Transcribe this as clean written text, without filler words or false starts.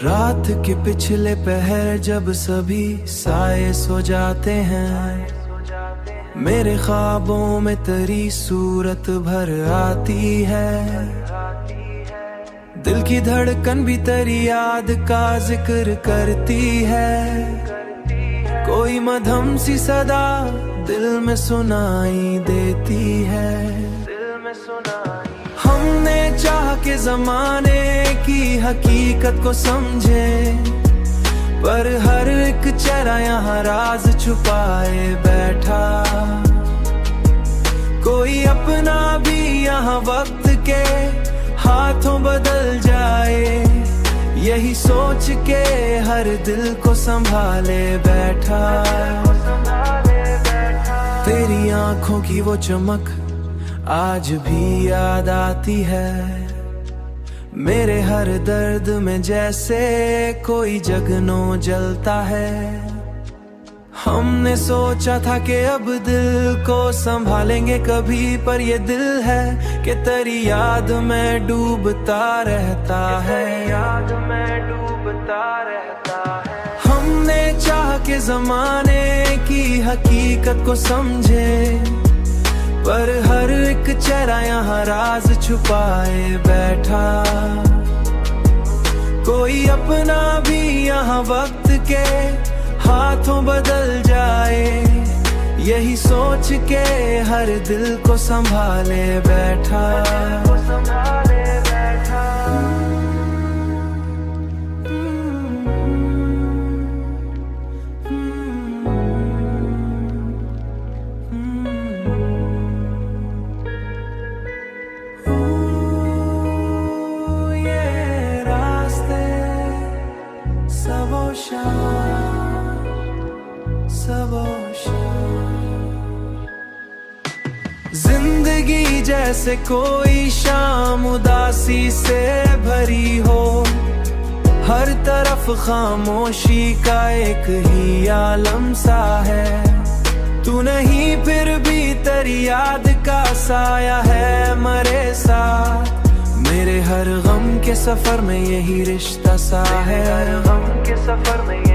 रात के पिछले पहर जब सभी साए सो जाते हैं, मेरे ख्वाबों में तेरी सूरत भर आती है। दिल की धड़कन भी तेरी याद का जिक्र करती है। कोई मधम सी सदा दिल में सुनाई देती है। हमने चाह के जमाने की हकीकत को समझे, पर हर एक चेहरा यहाँ राज छुपाए बैठा। कोई अपना भी यहाँ वक्त के हाथों बदल जाए, यही सोच के हर दिल को संभाले बैठा। तेरी आंखों की वो चमक आज भी याद आती है। मेरे हर दर्द में जैसे कोई जगनों जलता है। हमने सोचा था कि अब दिल को संभालेंगे कभी, पर ये दिल है कि तेरी याद में डूबता रहता है। याद में डूबता रहता है। हमने चाह के जमाने की हकीकत को समझे, पर हर एक चेहरा यहाँ राज छुपाए बैठा। कोई अपना भी यहाँ वक्त के हाथों बदल जाए, यही सोच के हर दिल को संभाले बैठा। जिंदगी जैसे कोई शाम उदासी से भरी हो, हर तरफ खामोशी का एक ही आलम सा है। तू नहीं फिर भी तेरी याद का साया है मेरे साथ। मेरे हर गम के सफर में यही रिश्ता सा है। हर गम के सफर में